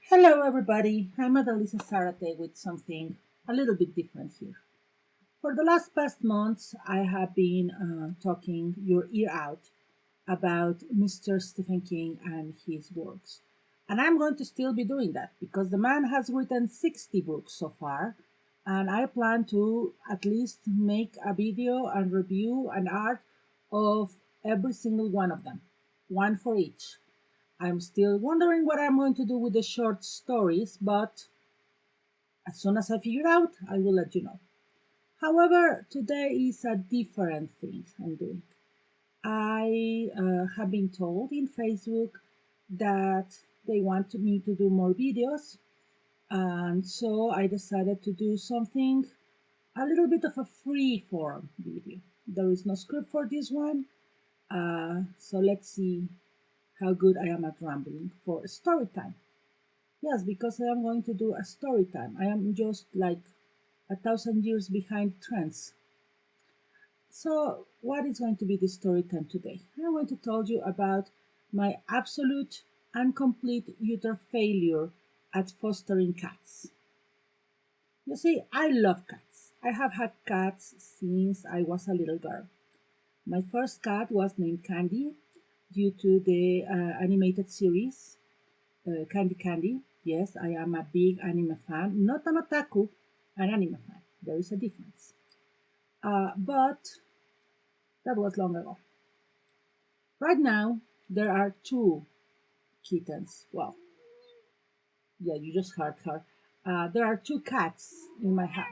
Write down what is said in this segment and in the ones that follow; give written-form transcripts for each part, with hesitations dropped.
Hello, everybody. I'm Adalisa Sarate with something a little bit different here. For the last past months, I have been talking your ear out about Mr. Stephen King and his works. And I'm going to still be doing that because the man has written 60 books so far, and I plan to at least make a video and review and art of every single one of them, one for each. I'm still wondering what I'm going to do with the short stories, but as soon as I figure out, I will let you know. However, today is a different thing I'm doing. I have been told in Facebook that they want me to do more videos, and so I decided to do something a little bit of a free form video. There is no script for this one, so let's see how good I am at rambling for story time. Yes, because I am going to do a story time. I am just like 1,000 years behind trends. So, what is going to be the story time today? I'm going to tell you about my absolute and complete utter failure at fostering cats. You see, I love cats. I have had cats since I was a little girl. My first cat was named Candy due to the animated series Candy Candy. Yes, I am a big anime fan, not an otaku, an anime fan. There is a difference. But that was long ago. Right now, there are two kittens. Well, yeah, you just heard her. There are two cats in my house.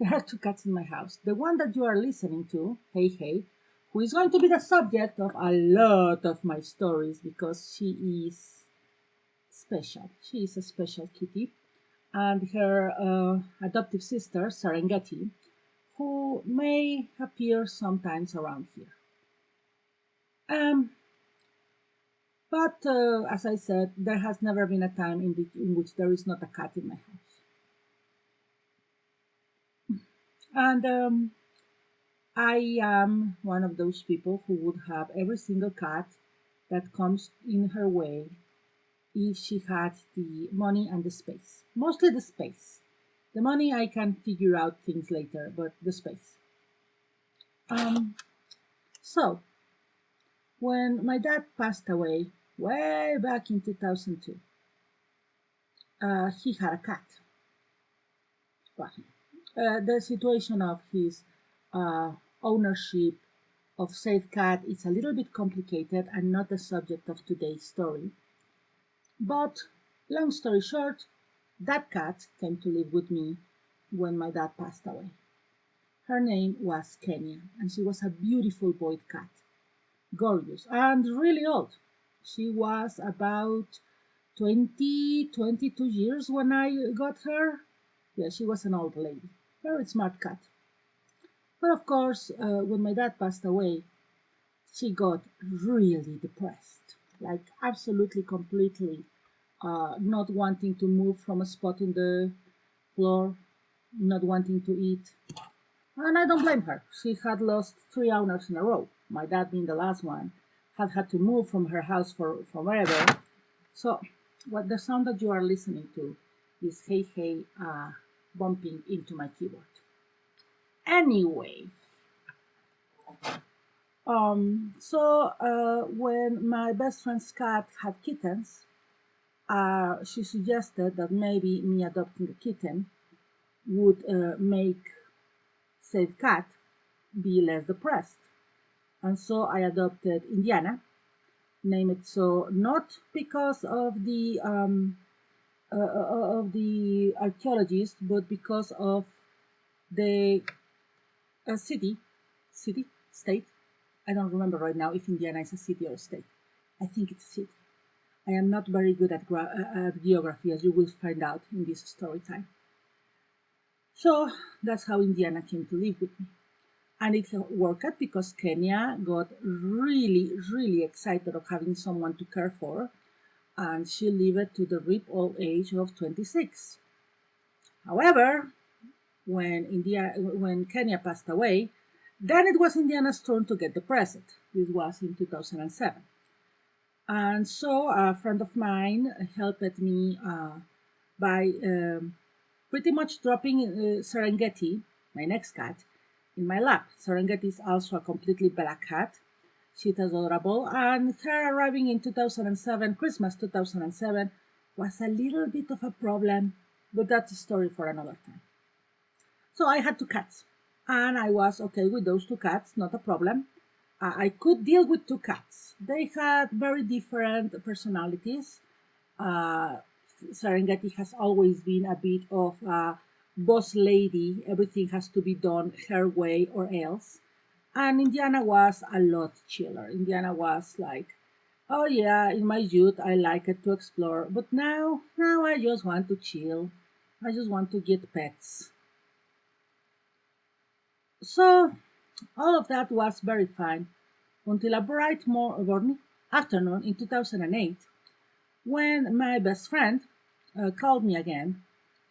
There are two cats in my house. The one that you are listening to, Hey Hey, who is going to be the subject of a lot of my stories because she is special. She is a special kitty. And her adoptive sister, Serengeti, who may appear sometimes around here. Um, but as I said, there has never been a time in which there is not a cat in my house. And I am one of those people who would have every single cat that comes in her way if she had the money and the space. Mostly the space. The money I can figure out things later, but the space. Um, so, when my dad passed away way back in 2002, he had a cat. Well, the situation of his ownership of said cat is a little bit complicated and not the subject of today's story. But long story short, that cat came to live with me when my dad passed away. Her name was Kenya, and she was a beautiful boy cat, gorgeous, and really old. She was about 20, 22 years when I got her. Yeah, she was an old lady, very smart cat. But of course, when my dad passed away, she got really depressed, like absolutely, completely not wanting to move from a spot in the floor, not wanting to eat. And I don't blame her. She had lost 3 owners in a row. My dad, being the last one, had to move from her house for forever. So, what the sound that you are listening to is Hey Hey bumping into my keyboard. Anyway, when my best friend's cat had kittens, she suggested that maybe me adopting a kitten would make said cat be less depressed. And so I adopted Indiana, name it so, not because of the archaeologist, but because of the city, state. I don't remember right now if Indiana is a city or a state. I think it's a city. I am not very good at geography, as you will find out in this story time. So that's how Indiana came to live with me. And it worked because Kenya got really, really excited of having someone to care for, and she lived to the ripe old age of 26. However, when Kenya passed away, then it was Indiana's turn to get depressed. This was in 2007. And so a friend of mine helped me by pretty much dropping Serengeti, my next cat, in my lap. Serengeti is also a completely black cat. She's adorable, and her arriving in 2007, Christmas 2007, was a little bit of a problem, but that's a story for another time. So I had two cats, and I was okay with those two cats, not a problem. I could deal with two cats. They had very different personalities. Uh, Serengeti has always been a bit of a boss lady. Everything has to be done her way or else. And Indiana was a lot chiller. Indiana was like, oh yeah, in my youth I liked to explore, but now I just want to chill. I just want to get pets. So all of that was very fine until a bright morning afternoon in 2008 when my best friend called me again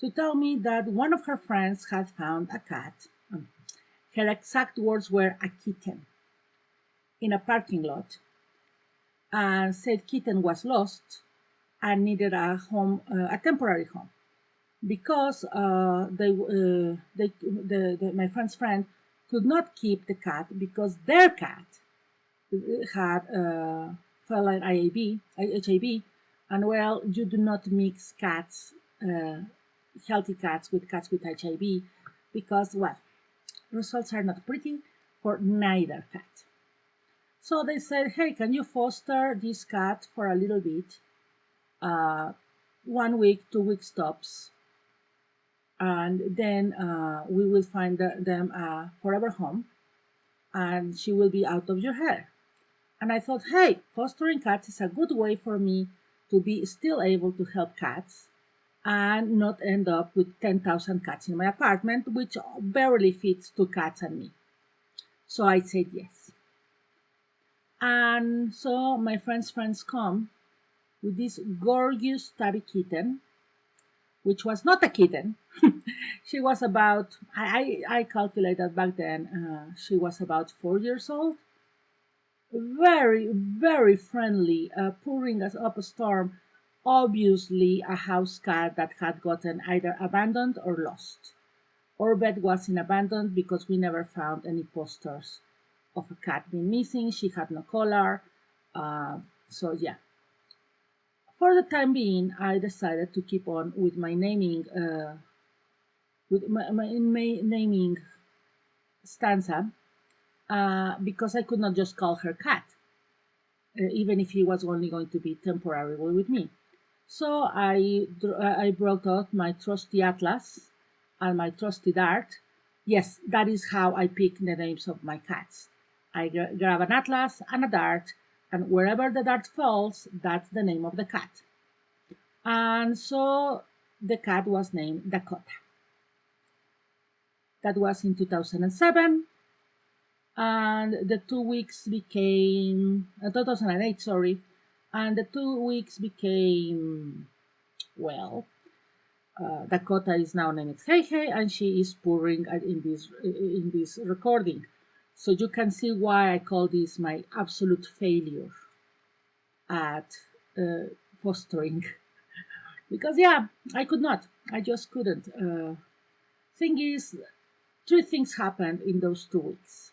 to tell me that one of her friends had found a cat. Her exact words were a kitten in a parking lot, and said kitten was lost and needed a home, a temporary home, because my friend's friend could not keep the cat because their cat had feline HIV, and well, you do not mix cats, healthy cats with HIV, because well, results are not pretty for neither cat. So they said, hey, can you foster this cat for a little bit, uh, 1 week, 2 weeks tops, and then we will find them a forever home, and she will be out of your hair. And I thought, hey, fostering cats is a good way for me to be still able to help cats and not end up with 10,000 cats in my apartment, which barely fits two cats and me. So I said yes. And so my friend's friends come with this gorgeous tabby kitten, which was not a kitten. She was about, I calculated back then, she was about 4 years old. Very, very friendly, pouring us up a storm. Obviously, a house cat that had gotten either abandoned or lost. Our bed was in abandoned because we never found any posters of a cat being missing. She had no collar. So, yeah. For the time being, I decided to keep on with my naming, naming stanza, because I could not just call her cat, even if he was only going to be temporarily with me. So I brought out my trusty atlas and my trusty dart. Yes, that is how I pick the names of my cats. I grab an atlas and a dart, and wherever the dart falls, that's the name of the cat. And so the cat was named Dakota. That was in 2007, and the 2 weeks became 2008, sorry, and the 2 weeks became, well, Dakota is now named Hey Hey, and she is purring in this recording. So you can see why I call this my absolute failure at fostering. Because yeah, I could not. I just couldn't. Thing is, three things happened in those 2 weeks.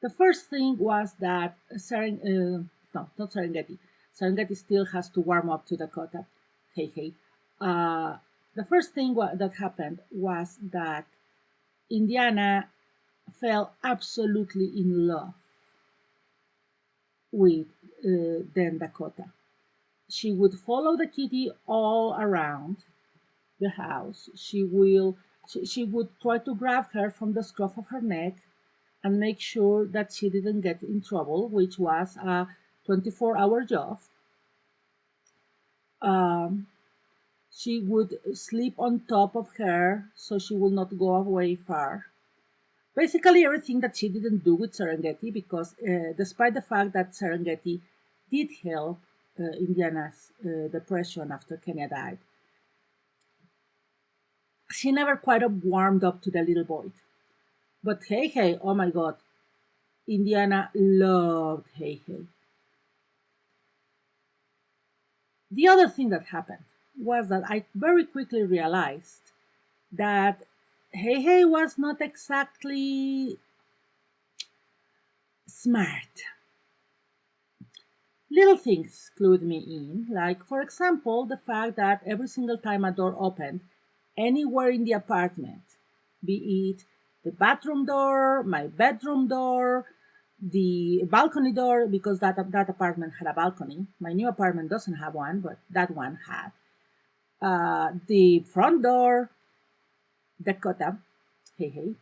The first thing was that no, not Serengeti. Serengeti still has to warm up to Dakota. Hey, hey. The first thing that happened was that Indiana fell absolutely in love with then Dakota. She would follow the kitty all around the house. She would try to grab her from the scruff of her neck and make sure that she didn't get in trouble, which was a 24-hour job. Um, she would sleep on top of her so she will not go away far. Basically, everything that she didn't do with Serengeti, because despite the fact that Serengeti did help Indiana's depression after Kenya died, she never quite warmed up to the little boy. But Hey Hey, oh my god, Indiana loved Hey Hey. The other thing that happened was that I very quickly realized that Hey Hey was not exactly smart. Little things clued me in, like, for example, the fact that every single time a door opened anywhere in the apartment, be it the bathroom door, my bedroom door, the balcony door, because that apartment had a balcony. My new apartment doesn't have one, but that one had. The front door, Dakota, hey hey,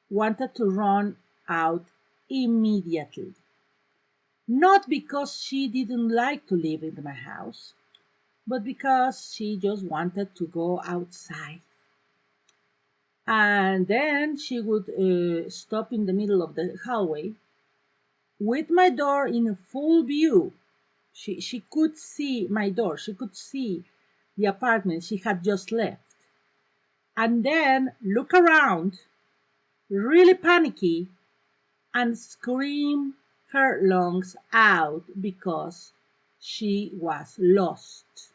wanted to run out immediately. Not because she didn't like to live in my house, but because she just wanted to go outside. And then she would stop in the middle of the hallway with my door in full view. She could see my door, she could see the apartment she had just left. And then look around, really panicky, and scream her lungs out because she was lost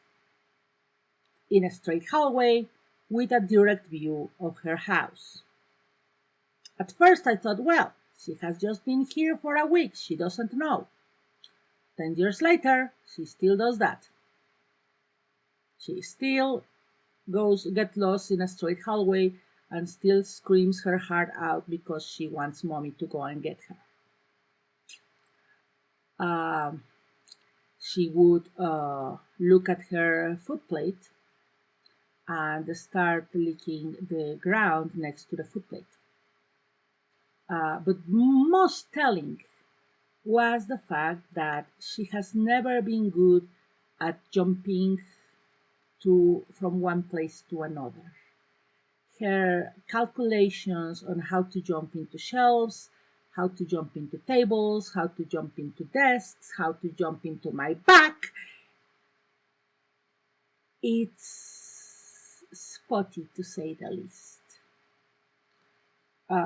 in a straight hallway with a direct view of her house. At first I thought, well, she has just been here for a week, she doesn't know. 10 years later, she still does that. She still gets lost in a straight hallway and still screams her heart out because she wants mommy to go and get her. She would look at her foot plate and start licking the ground next to the foot plate. But most telling was the fact that she has never been good at jumping from one place to another. Her calculations on how to jump into shelves, how to jump into tables, how to jump into desks, how to jump into my back, it's spotty to say the least.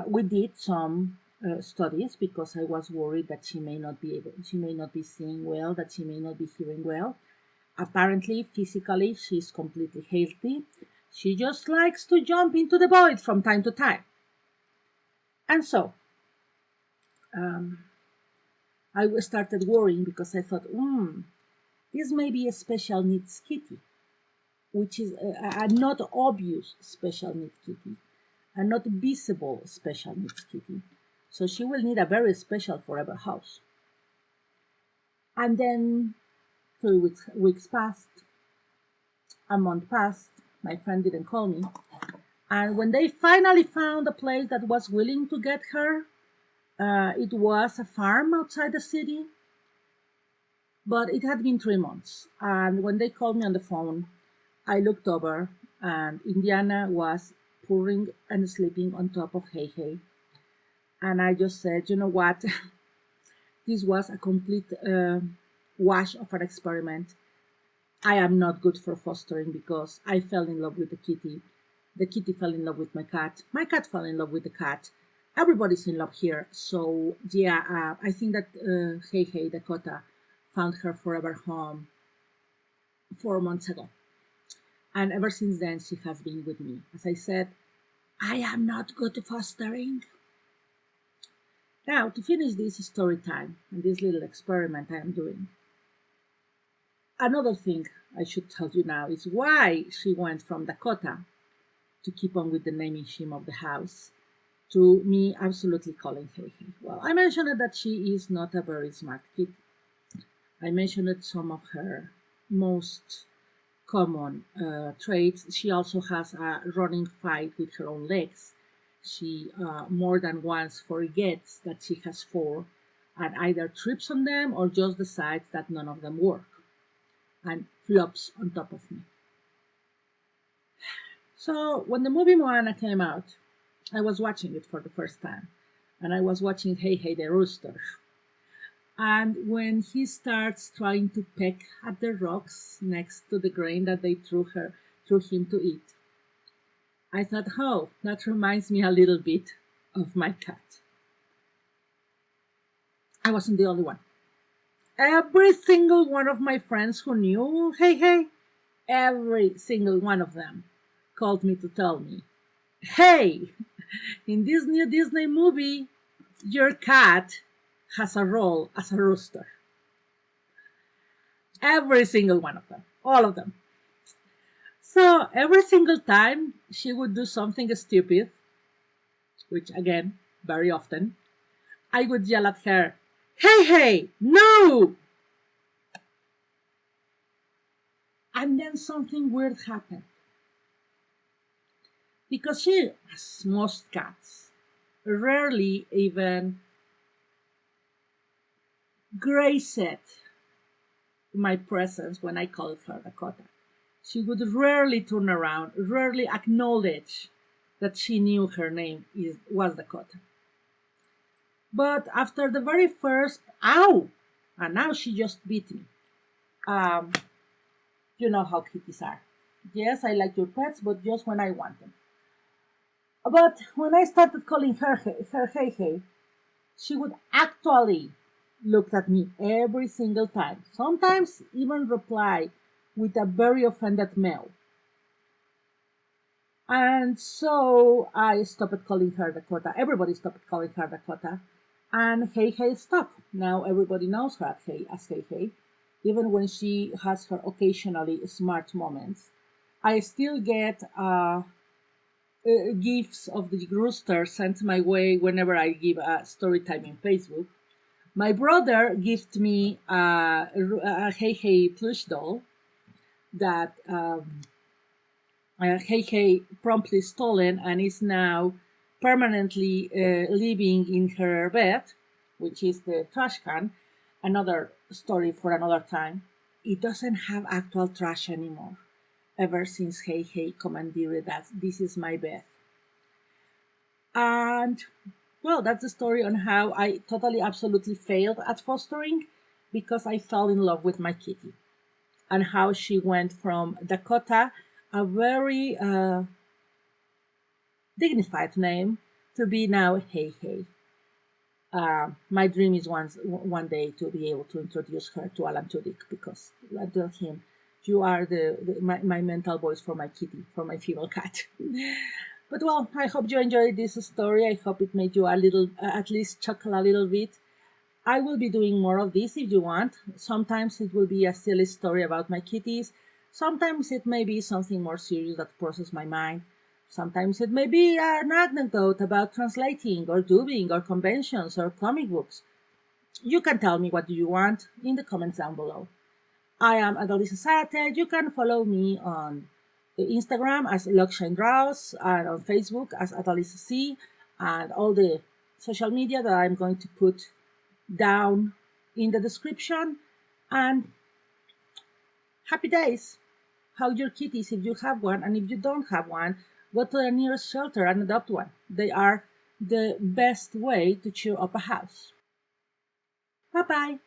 We did some studies because I was worried that she may not be seeing well, that she may not be hearing well. Apparently, physically, she's completely healthy. She just likes to jump into the void from time to time. And so, I started worrying because I thought, this may be a special needs kitty, which is a not obvious special needs kitty, a not visible special needs kitty. So she will need a very special forever house. And then 3 weeks passed, a month passed, my friend didn't call me. And when they finally found a place that was willing to get her, it was a farm outside the city, but it had been 3 months. And when they called me on the phone, I looked over and Indiana was purring and sleeping on top of Hey Hey. And I just said, you know what? This was a complete wash of an experiment. I am not good for fostering because I fell in love with the kitty. The kitty fell in love with my cat. My cat fell in love with the cat. Everybody's in love here. So, yeah, I think that Hey Hey Dakota found her forever home 4 months ago. And ever since then, she has been with me. As I said, I am not good at fostering. Now, to finish this story time and this little experiment I am doing, another thing I should tell you now is why she went from Dakota to keep on with the naming scheme of the house to me absolutely calling Hey Hey. Well, I mentioned that she is not a very smart kid. I mentioned some of her most common traits. She also has a running fight with her own legs. She more than once forgets that she has 4 and either trips on them or just decides that none of them work and flops on top of me. So when the movie Moana came out, I was watching it for the first time and I was watching Hey Hey the rooster. And when he starts trying to peck at the rocks next to the grain that they threw him to eat, I thought, oh, that reminds me a little bit of my cat. I wasn't the only one. Every single one of my friends who knew Hey Hey, every single one of them called me to tell me, hey, in this new Disney movie, your cat has a role as a rooster. Every single one of them, all of them. So every single time she would do something stupid, which again, very often, I would yell at her, hey, hey, no! And then something weird happened. Because she, as most cats, rarely even graced my presence when I called her Dakota. She would rarely turn around, rarely acknowledge that she knew her name was Dakota. But after the very first ow, and now she just beat me. Um, you know how kitties are. Yes, I like your pets, but just when I want them. But when I started calling her Hey Hey, she would actually look at me every single time. Sometimes even reply with a very offended meow. And so I stopped calling her Dakota. Everybody stopped calling her Dakota. And Hey Hey stopped. Now everybody knows her as Hey Hey, even when she has her occasionally smart moments. I still get gifs of the rooster sent my way whenever I give a story time in Facebook. My brother gifted me a Hey Hey plush doll that Hey Hey promptly stolen and is now permanently living in her bed, which is the trash can. Another story for another time. It doesn't have actual trash anymore, ever since Hey Hey commandeered that this is my bed. And well, that's the story on how I totally, absolutely failed at fostering because I fell in love with my kitty and how she went from Dakota, a very dignified name, to be now Hey Hey. My dream is one day to be able to introduce her to Alan Tudyk because I tell him, you are my mental voice for my kitty, for my female cat. But well, I hope you enjoyed this story. I hope it made you a little, at least chuckle a little bit. I will be doing more of this if you want. Sometimes it will be a silly story about my kitties. Sometimes it may be something more serious that crosses my mind. Sometimes it may be an anecdote about translating or dubbing or conventions or comic books. You can tell me what do you want in the comments down below. I am Adalisa Sate. You can follow me on Instagram as Lockshinedraws and on Facebook as Adalisa C and all the social media that I'm going to put down in the description. And happy days! Hug your kitties if you have one, and if you don't have one, go to the nearest shelter and adopt one. They are the best way to cheer up a house. Bye bye!